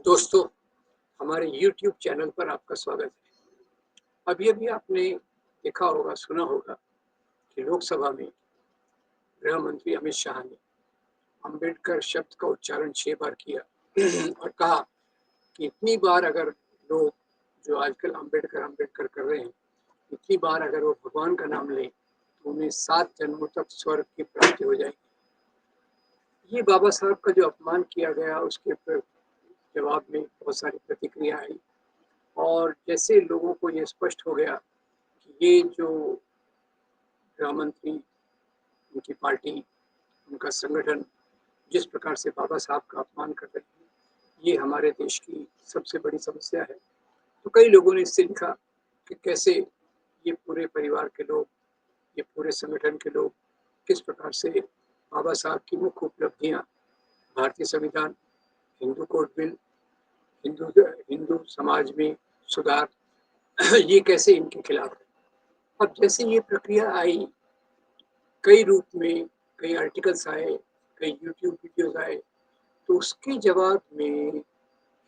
दोस्तों, हमारे YouTube channel पर आपका स्वागत है। अभी अभी आपने देखा होगा, सुना होगा कि लोकसभा में गृह मंत्री अमित शाह ने अंबेडकर शब्द का उच्चारण 6 बार किया और कहा कि इतनी बार अगर लोग जो आजकल अंबेडकर अंबेडकर कर रहे हैं, इतनी बार अगर वो भगवान का नाम लें तो उन्हें 7 जन्मों तक स्वर्ग की प्राप्ति हो जाएगी। ये बाबा साहब का जो अपमान किया गया, उसके जवाब में बहुत सारी प्रतिक्रिया आई और जैसे लोगों को ये स्पष्ट हो गया कि ये जो गृह मंत्री, उनकी पार्टी, उनका संगठन जिस प्रकार से बाबा साहब का अपमान कर रहे हैं, ये हमारे देश की सबसे बड़ी समस्या है। तो कई लोगों ने इससे लिखा कि कैसे ये पूरे परिवार के लोग, ये पूरे संगठन के लोग किस प्रकार से बाबा साहब की मुख्य उपलब्धियां, भारतीय संविधान, हिंदू कोड बिल, हिंदू समाज में सुधार, ये कैसे इनके खिलाफ है। अब जैसे ये प्रक्रिया आई, कई रूप में कई आर्टिकल्स आए, कई यूट्यूब वीडियोस आए, तो उसके जवाब में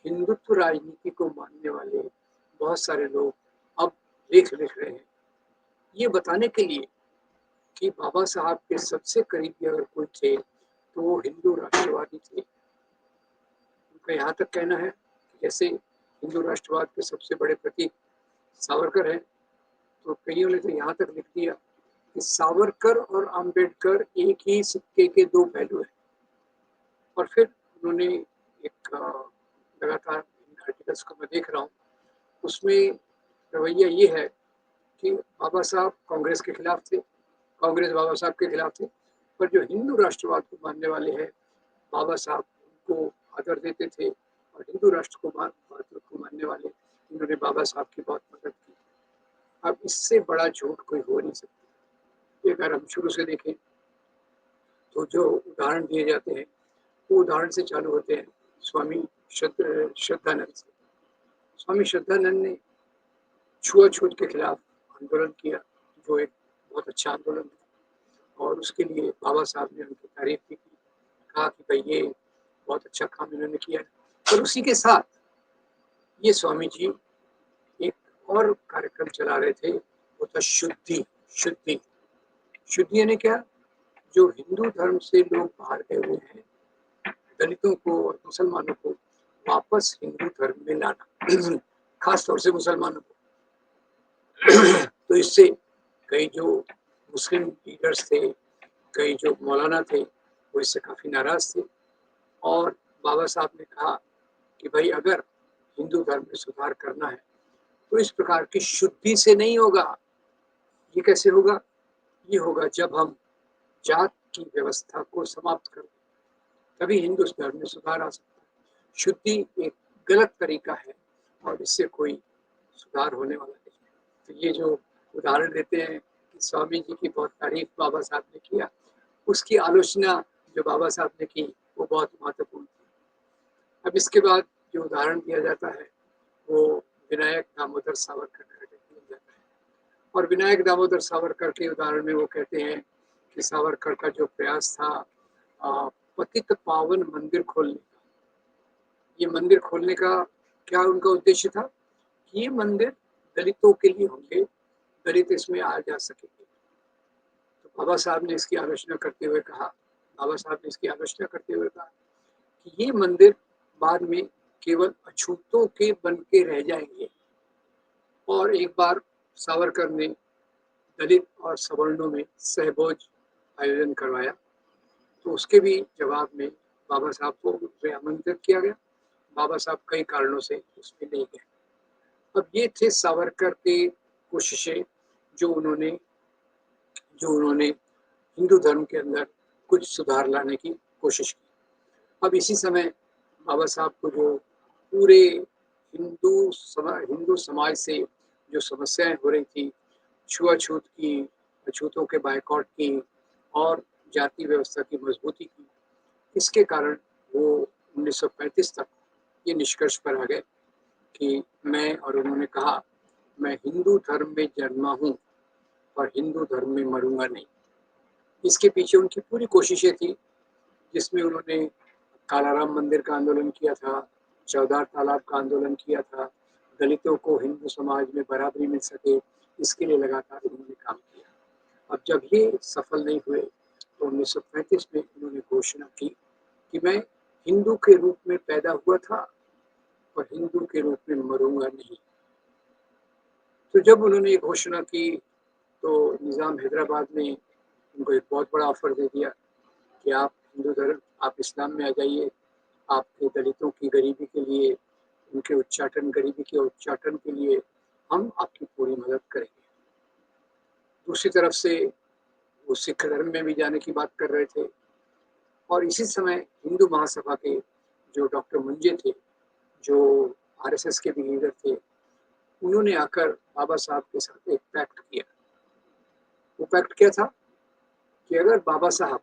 हिंदुत्व राजनीति को मानने वाले बहुत सारे लोग अब लेख लिख रहे हैं, ये बताने के लिए कि बाबा साहब के सबसे करीबी अगर कोई थे तो वो हिंदू राष्ट्रवादी थे। उनका यहाँ तक कहना है कि जैसे हिंदू राष्ट्रवाद के सबसे बड़े प्रतीक सावरकर हैं, तो कईयों ने तो यहाँ तक लिख दिया कि सावरकर और अंबेडकर एक ही सिक्के के दो पहलू हैं। और फिर उन्होंने एक लगातार आर्टिकल्स को मैं देख रहा हूँ, उसमें रवैया ये है कि बाबा साहब कांग्रेस के खिलाफ थे, कांग्रेस बाबा साहब के खिलाफ थे, पर जो हिंदू राष्ट्रवाद को मानने वाले हैं, बाबा साहब उनको आदर देते थे और हिंदू राष्ट्र को मानने वाले, इन्होंने बाबा साहब की बहुत मदद की। अब इससे बड़ा झूठ कोई हो नहीं सकता। अगर हम शुरू से देखें तो जो उदाहरण दिए जाते हैं वो उदाहरण से चालू होते हैं स्वामी श्रद्धानंद से। स्वामी श्रद्धानंद ने छुआछूत के खिलाफ आंदोलन किया, जो एक बहुत अच्छा आंदोलन था और उसके लिए बाबा साहब ने उनकी तारीफ भी की, कहा कि भाई ये बहुत अच्छा काम इन्होंने किया। और उसी के साथ ये स्वामी जी एक और कार्यक्रम चला रहे थे, वो था शुद्धि। शुद्धि शुद्धि यानी क्या? जो हिंदू धर्म से लोग बाहर गए हुए हैं, दलितों को और मुसलमानों को वापस हिंदू धर्म में लाना, खास तौर से मुसलमानों को। तो इससे कई जो मुस्लिम लीडर्स थे, कई जो मौलाना थे, वो इससे काफ़ी नाराज थे और बाबा साहब ने कहा कि भाई अगर हिंदू धर्म में सुधार करना है तो इस प्रकार की शुद्धि से नहीं होगा। ये कैसे होगा? ये होगा जब हम जात की व्यवस्था को समाप्त कर दें, तभी हिंदू धर्म में सुधार आ सकता है। शुद्धि एक गलत तरीका है और इससे कोई सुधार होने वाला नहीं है। तो ये जो उदाहरण देते हैं कि स्वामी जी की बहुत तारीफ बाबा साहब ने किया, उसकी आलोचना जो बाबा साहब ने की वो बहुत महत्वपूर्ण थी। अब इसके बाद जो उदाहरण दिया जाता है वो विनायक दामोदर सावरकर का दिया जाता है और विनायक दामोदर सावरकर के उदाहरण में वो कहते हैं कि सावरकर का जो प्रयास था पतित पावन मंदिर खोलने का, ये मंदिर खोलने का क्या उनका उद्देश्य था कि ये मंदिर दलितों के लिए होंगे, दलित इसमें आ जा सकेंगे। तो बाबा साहब ने इसकी आलोचना करते हुए कहा, कि ये मंदिर बाद में केवल अछूतों के बन के रह जाएंगे। और एक बार सावरकर ने दलित और सवर्णों में सहभोज आयोजन करवाया, तो उसके भी जवाब में बाबा साहब को उसमें आमंत्रित किया गया। बाबा साहब कई कारणों से उसमें नहीं गए। अब ये थे सावरकर के कोशिशें जो उन्होंने हिंदू धर्म के अंदर कुछ सुधार लाने की कोशिश की। अब इसी समय बाबा साहब को जो पूरे हिंदू समाज से जो समस्याएं हो रही थी, छुआछूत की, अछूतों के बायकॉट की और जाति व्यवस्था की मजबूती की, इसके कारण वो 1935 तक ये निष्कर्ष पर आ गए कि मैं, और उन्होंने कहा, मैं हिंदू धर्म में जन्मा हूँ और हिंदू धर्म में मरूंगा नहीं। इसके पीछे उनकी पूरी कोशिशें थी, जिसमें उन्होंने कालाराम मंदिर का आंदोलन किया था, चौदार तालाब का आंदोलन किया था, दलितों को हिंदू समाज में बराबरी मिल सके, इसके लिए लगातार उन्होंने काम किया। अब जब ये सफल नहीं हुए तो 1935 में उन्होंने घोषणा की कि मैं हिंदू के रूप में पैदा हुआ था और हिंदू के रूप में मरूंगा नहीं। तो जब उन्होंने ये घोषणा की तो निज़ाम हैदराबाद ने उनको एक बहुत बड़ा ऑफर दे दिया कि आप हिंदू धर्म, आप इस्लाम में आ जाइए, आपके दलितों की गरीबी के लिए, उनके उच्चाटन, गरीबी के उच्चाटन के लिए हम आपकी पूरी मदद करेंगे। दूसरी तरफ से वो सिख धर्म में भी जाने की बात कर रहे थे और इसी समय हिंदू महासभा के जो डॉक्टर मुंजे थे, जो आरएसएस के भी लीडर थे, उन्होंने आकर बाबा साहब के साथ एक पैक्ट किया। वो पैक्ट क्या था कि अगर बाबा साहब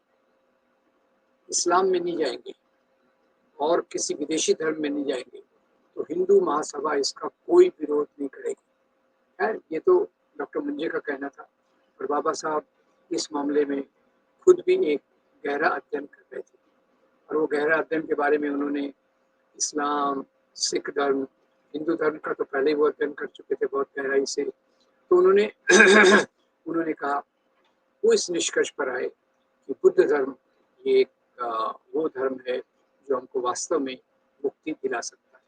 इस्लाम में नहीं जाएंगे और किसी विदेशी धर्म में नहीं जाएंगे तो हिंदू महासभा इसका कोई विरोध नहीं करेगी। खैर, ये तो डॉक्टर मुंजे का कहना था, पर बाबा साहब इस मामले में खुद भी एक गहरा अध्ययन कर रहे थे और वो गहरा अध्ययन के बारे में उन्होंने इस्लाम, सिख धर्म, हिंदू धर्म का तो पहले ही वो अध्ययन कर चुके थे बहुत गहराई से। तो उन्होंने उन्होंने कहा, वो इस निष्कर्ष पर आए कि बुद्ध धर्म ये एक वो धर्म है जो हमको वास्तव में मुक्ति दिला सकता है।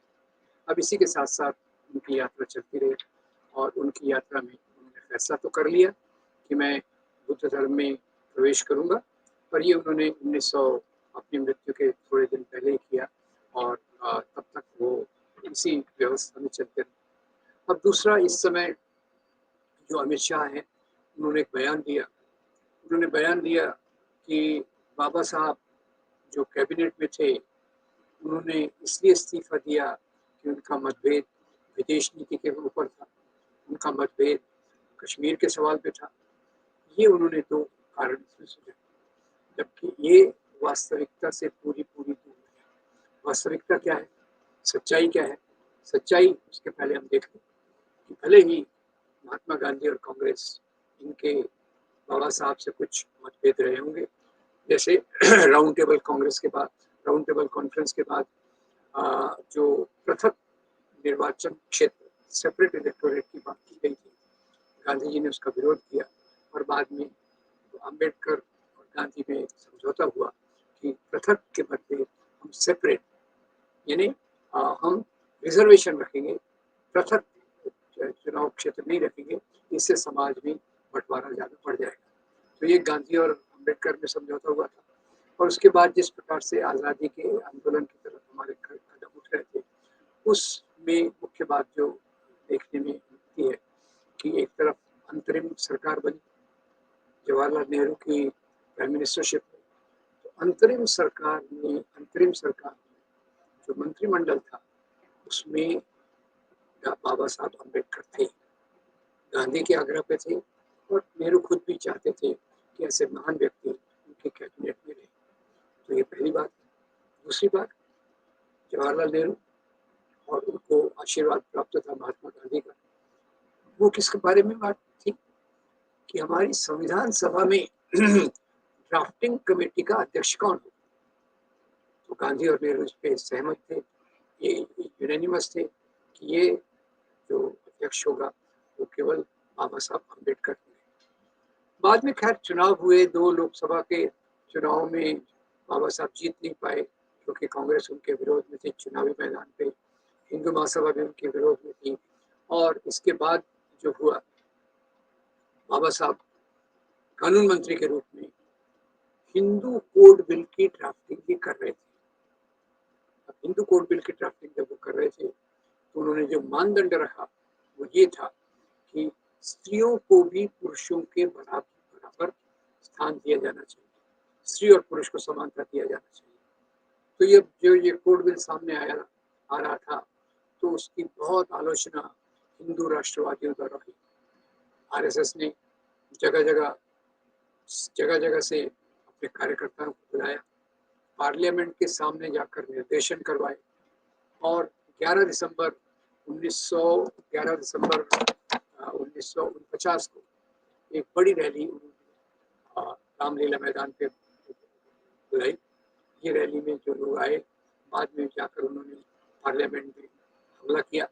अब इसी के साथ साथ उनकी यात्रा चलती रही और उनकी यात्रा में उन्होंने फैसला तो कर लिया कि मैं बुद्ध धर्म में प्रवेश करूंगा, पर ये उन्होंने 1900 अपनी मृत्यु के थोड़े दिन पहले ही किया और तब तक वो इसी व्यवस्था में चलते रहे। अब दूसरा, इस समय जो अमित शाह हैं, उन्होंने एक बयान दिया। उन्होंने बयान दिया कि बाबा साहब जो कैबिनेट में थे, उन्होंने इसलिए इस्तीफा दिया कि उनका मतभेद विदेश नीति के ऊपर था, उनका मतभेद कश्मीर के सवाल पे था। ये उन्होंने दो कारण इसमें सुझाए, जबकि ये वास्तविकता से पूरी दूर है। वास्तविकता क्या है, सच्चाई क्या है? सच्चाई, उसके पहले हम देख लें कि भले ही महात्मा गांधी और कांग्रेस, इनके बाबा साहब से कुछ मतभेद रहे होंगे, जैसे राउंड टेबल कांग्रेस के बाद, राउंड टेबल कॉन्फ्रेंस के बाद जो पृथक निर्वाचन क्षेत्र, सेपरेट इलेक्टोरेट की बात की गई थी, गांधी जी ने उसका विरोध किया और बाद में अम्बेडकर और गांधी में समझौता हुआ कि पृथक के बदले हम सेपरेट, यानी हम रिजर्वेशन रखेंगे, पृथक चुनाव क्षेत्र नहीं रखेंगे, इससे समाज में बंटवारा ज़्यादा बढ़ जाएगा। तो ये गांधी और अम्बेडकर में समझौता हुआ था। और उसके बाद जिस प्रकार से आज़ादी के आंदोलन की तरफ हमारे कदम उठ रहे थे, उसमें मुख्य बात जो देखने में मिलती है कि एक तरफ अंतरिम सरकार बनी जवाहरलाल नेहरू की प्राइम मिनिस्टरशिप में, तो अंतरिम सरकार में जो मंत्रिमंडल था उसमें बाबा साहब अम्बेडकर थे, गांधी के आग्रह पे थे और नेहरू खुद भी चाहते थे कि ऐसे महान व्यक्ति उनके कैबिनेट में रहे। तो ये पहली बात। दूसरी बात, जवाहरलाल नेहरू और उनको आशीर्वाद प्राप्त था महात्मा गांधी का, वो किसके बारे में बात थी कि हमारी संविधान सभा में ड्राफ्टिंग कमेटी का अध्यक्ष कौन हो। तो गांधी और नेहरू इस पे सहमत थे, ये यूनानिमस थे कि ये जो अध्यक्ष होगा वो केवल बाबा साहब अम्बेडकर थे। बाद में खैर चुनाव हुए, 2 लोकसभा के चुनाव में बाबा साहब जीत नहीं पाए क्योंकि कांग्रेस उनके विरोध में थी चुनावी मैदान पे, हिंदू महासभा भी उनके विरोध में थी। और इसके बाद जो हुआ, बाबा साहब कानून मंत्री के रूप में हिंदू कोड बिल की ड्राफ्टिंग भी कर रहे थे। अब हिंदू कोड बिल की ड्राफ्टिंग जब वो कर रहे थे तो उन्होंने जो मानदंड रखा वो ये था कि स्त्रियों को भी पुरुषों के बराबर स्थान दिया जाना चाहिए, स्त्री और पुरुष को समानता दिया जाना चाहिए। तो ये जो ये कोड बिल सामने आ रहा था तो उसकी बहुत आलोचना हिंदू राष्ट्रवादियों द्वारा हुई। आरएसएस ने जगह जगह से अपने कार्यकर्ताओं को बुलाया, पार्लियामेंट के सामने जाकर निर्देशन करवाए और 11 दिसंबर 1949 को एक बड़ी रैली रामलीला मैदान पे बुलाई ये रैली में जो लोग आए, बाद में जाकर उन्होंने पार्लियामेंट में हमला किया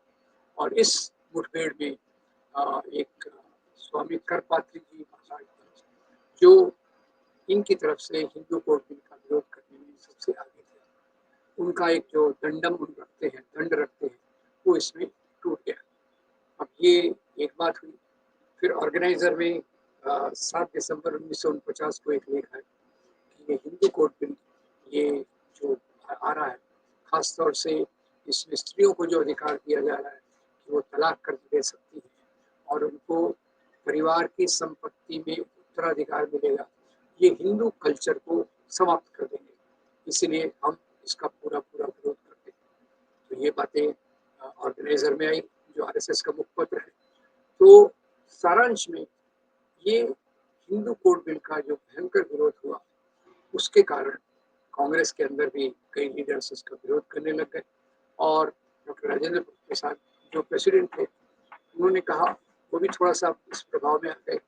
और इस मुठभेड़ में एक स्वामी करपात्री जी महाराज जो इनकी तरफ से हिंदू कोड बिल का विरोध करने में सबसे आगे थे, उनका एक जो दंड रखते हैं वो इसमें टूट गया। अब ये एक बात हुई। फिर ऑर्गेनाइजर में 7 दिसंबर 1949 को एक लेख है कि ये हिंदू कोड बिल ये जो आ रहा है, खास तौर से इसमें स्त्रियों को जो अधिकार दिया जा रहा है कि वो तलाक कर दे सकती है और उनको परिवार की संपत्ति में उत्तराधिकार मिलेगा, ये हिंदू कल्चर को समाप्त कर देंगे, इसलिए हम इसका पूरा विरोध करते हैं। तो ये बातें ऑर्गेनाइजर में आई जो आरएसएस का मुखपत्र है। तो सारांश में ये हिंदू कोड बिल का जो भयंकर विरोध हुआ, उसके कारण कांग्रेस के अंदर भी कई लीडर्स इसका विरोध करने लग गए और डॉक्टर राजेंद्र प्रसाद जो प्रेसिडेंट थे, उन्होंने कहा, वो भी थोड़ा सा इस प्रभाव में आ गए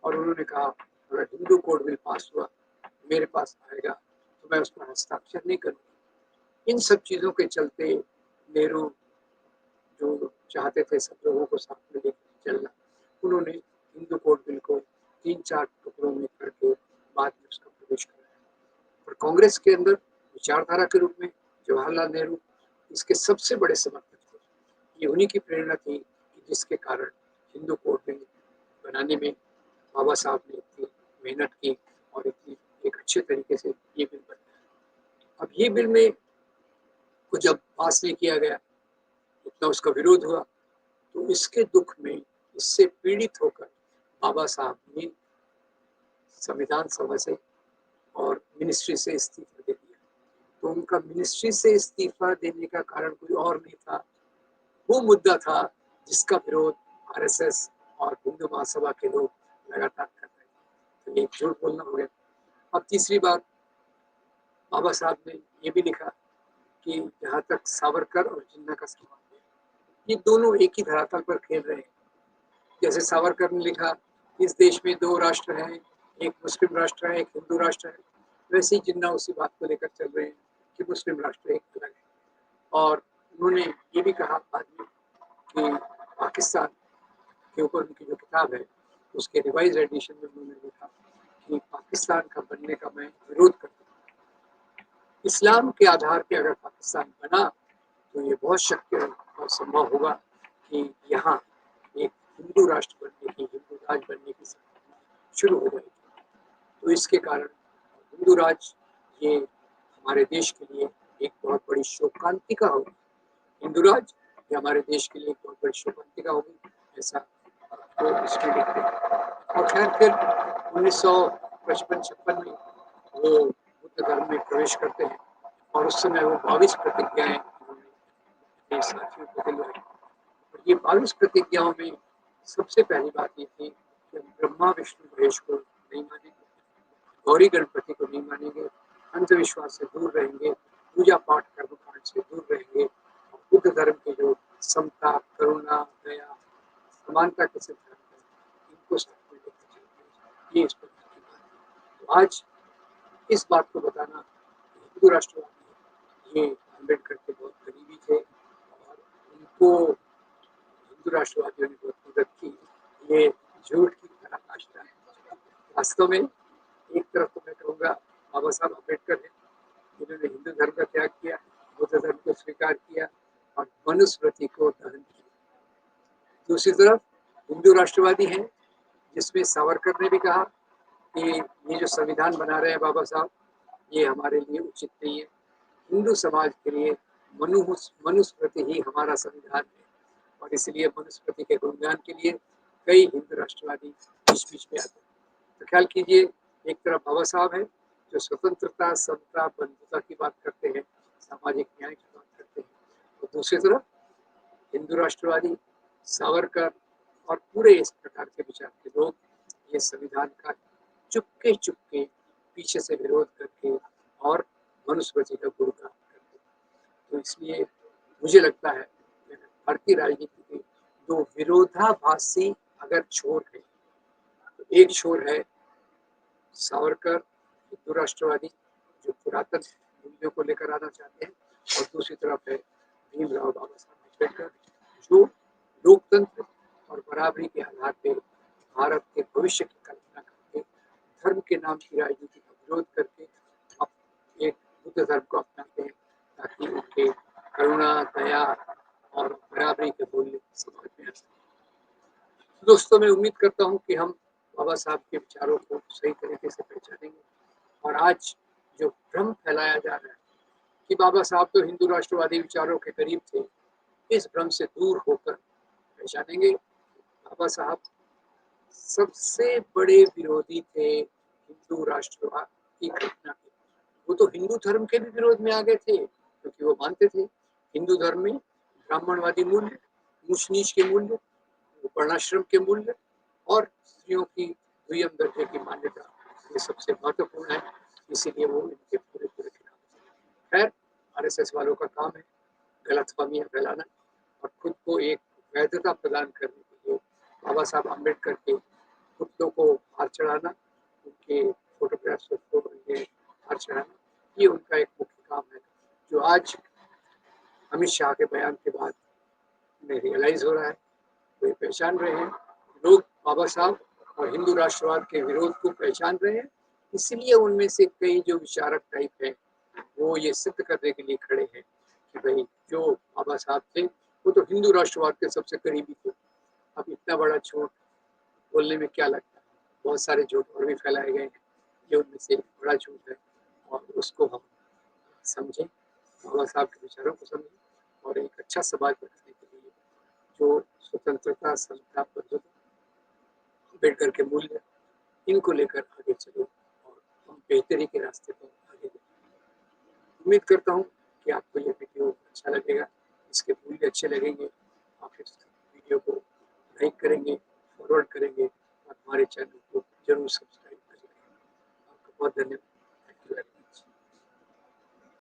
और उन्होंने कहा अगर हिंदू कोड बिल पास हुआ मेरे पास आएगा तो मैं उस पर हस्ताक्षर नहीं करूँगा। इन सब चीज़ों के चलते नेहरू जो चाहते थे सब लोगों को साथ में लेकर चलना, उन्होंने हिंदू कोड बिल को 3-4 टुकड़ों में करके बाद में उसका प्रवेश कराया। और कांग्रेस के अंदर विचारधारा के रूप में जवाहरलाल नेहरू इसके सबसे बड़े समर्थक थे। ये उन्हीं की प्रेरणा थी कि जिसके कारण हिंदू कोड बिल बनाने में बाबा साहब ने इतनी मेहनत की और इतनी एक अच्छे तरीके से ये बिल बनाया। अब ये बिल में को जब पास नहीं किया गया, उतना उसका विरोध हुआ, तो इसके दुख में इससे पीड़ित होकर बाबा साहब ने संविधान सभा से और मिनिस्ट्री से इस्तीफा दे दिया। तो उनका मिनिस्ट्री से इस्तीफा देने का कारण कोई और नहीं था, वो मुद्दा था जिसका विरोध आरएसएस और हिंदू महासभा के लोग लगातार कर रहे थे। तो ये झूठ बोलना हो गया। अब तीसरी बात, बाबा साहब ने ये भी लिखा कि जहाँ तक सावरकर और जिन्ना का सवाल है, ये दोनों एक ही धरातल पर खेल रहे हैं। जैसे सावरकर ने लिखा इस देश में 2 राष्ट्र हैं, एक मुस्लिम राष्ट्र है, एक हिंदू राष्ट्र है, वैसे ही जिन्ना उसी बात को लेकर चल रहे हैं कि मुस्लिम राष्ट्र एक अलग है। और उन्होंने ये भी कहा बाद में कि पाकिस्तान के ऊपर उनकी जो किताब है उसके रिवाइज एडिशन में उन्होंने लिखा कि पाकिस्तान का बनने का मैं विरोध करता हूँ। इस्लाम के आधार पर अगर पाकिस्तान बना तो ये बहुत शक्य और संभव होगा कि यहाँ एक हिंदू राष्ट्र बनने की, हिंदू राज बनने की संभावना शुरू हो जाएगी। तो इसके कारण हिंदू राज ये हमारे देश के लिए एक बहुत बड़ी शोकांतिका होगी। हिंदू राज ये हमारे देश के लिए एक बहुत बड़ी शोकांतिका होगी, ऐसा वो इसमें लिखते हैं। और खैर फिर 1955-56 में वो बुद्ध धर्म में प्रवेश करते हैं और उस समय वो 22 प्रतिज्ञाएं उन्होंने साथियों को दिलवाई। ये 22 प्रतिज्ञाओं में सबसे पहली बात ये थी कि हम ब्रह्मा विष्णु महेश को नहीं मानेंगे, गौरी गणपति को नहीं मानेंगे, अंधविश्वास से दूर रहेंगे, पूजा पाठ कर्मकांड से दूर रहेंगे और बुद्ध धर्म के जो समता, करुणा, दया, समानता के सिद्धांत हैं, इनको साथ में लेकर चलते हैं। ये इस प्रकार की बात है। तो आज इस बात को बताना हिंदू राष्ट्रवादी ये अम्बेडकर के बहुत करीबी थे और उनको हिंदू राष्ट्रवादियों ने बहुत मदद की, ये झूठ की पराकाष्ठा है। वास्तव में एक तरफ तो मैं कहूँगा बाबा साहब अम्बेडकर हैं जिन्होंने हिंदू धर्म का त्याग किया, बुद्ध धर्म को स्वीकार किया और मनुस्मृति को दहन किया। दूसरी तरफ हिंदू राष्ट्रवादी हैं जिसमें सावरकर ने भी कहा कि ये जो संविधान बना रहे हैं बाबा साहब, ये हमारे लिए उचित नहीं है। हिंदू समाज के लिए मनुस्मृति ही हमारा संविधान है और इसलिए मनुस्मृति के गुणगान के लिए कई हिंदू राष्ट्रवादी बीच बीच में आते हैं। तो ख्याल कीजिए, एक तरफ बाबा साहब है जो स्वतंत्रता, समता, बंधुता की बात करते हैं, सामाजिक न्याय की बात करते हैं, और दूसरी तरफ हिंदू राष्ट्रवादी सावरकर और पूरे इस प्रकार के विचार के लोग ये संविधान का चुपके चुपके पीछे से विरोध करके और मनुस्मृति का गुणगान करते हैं। तो इसलिए मुझे लगता है भारतीय राजनीति के दो विरोधाभासी अगर छोर है तो एक छोर है सावरकर हिंदू राष्ट्रवादी जो पुरातन मूल्यों को लेकर आना चाहते हैं, और दूसरी तरफ है भीमराव बाबा साहब अम्बेडकर, जो लोकतंत्र और बराबरी के आधार पर भारत के भविष्य की कल्पना करके धर्म के नाम की राजनीति का विरोध करके अब एक बुद्ध धर्म को अपनाते हैं, ताकि उनके करुणा, दया और बराबरी के मूल्य समाज में आ सकें। दोस्तों, मैं उम्मीद करता हूँ कि हम बाबा साहब के विचारों को सही तरीके से पहचानेंगे, और आज जो भ्रम फैलाया जा रहा है कि बाबा साहब तो हिंदू राष्ट्रवादी विचारों के करीब थे, इस भ्रम से दूर होकर पहचानेंगे बाबा साहब सबसे बड़े विरोधी थे हिंदू राष्ट्रवाद की कल्पना के। वो तो हिंदू धर्म के भी विरोध में आ गए थे, क्योंकि वो मानते थे हिंदू धर्म में ब्राह्मणवादी मूल्य, ऊंच नीच के मूल्य, वर्णाश्रम के मूल्य और स्त्रियों की दुय्यम दर्जे की मान्यता, ये सबसे महत्वपूर्ण है। इसीलिए वो इनके पूरे पूरे खिलाफ थे। खैर, आरएसएस वालों का काम है गलतफहमियां फैलाना और खुद को एक वैधता प्रदान करने के लिए बाबा साहब अम्बेडकर के पुतलों को हार चढ़ाना, उनके फोटोग्राफ्स को हार चढ़ाना, ये उनका एक मुख्य काम है, जो आज अमित शाह के बयान के बाद में रियलाइज हो रहा है। वो पहचान रहे हैं, लोग बाबा साहब और हिंदू राष्ट्रवाद के विरोध को पहचान रहे हैं। इसलिए उनमें से कई जो विचारक टाइप हैं, वो ये सिद्ध करने के लिए खड़े हैं कि भाई जो बाबा साहब थे वो तो हिंदू राष्ट्रवाद के सबसे करीबी थे। अब इतना बड़ा झूठ बोलने में क्या लगता है? बहुत सारे झूठ और भी फैलाए गए हैं, ये उनमें से बड़ा झूठ है, और उसको हम समझें, बाबा साहब के विचारों को समझें, और एक अच्छा समाज बनाने के लिए जो स्वतंत्रता, समता, बंधुता, अम्बेडकर के मूल्य, इनको लेकर आगे चले और हम बेहतरी के रास्ते पर आगे बढ़ें। उम्मीद करता हूँ कि आपको ये वीडियो अच्छा लगेगा, इसके मूल्य अच्छे लगेंगे, आप इस वीडियो को लाइक करेंगे, फॉरवर्ड करेंगे और हमारे चैनल को जरूर सब्सक्राइब करेंगे। आपका बहुत धन्यवाद।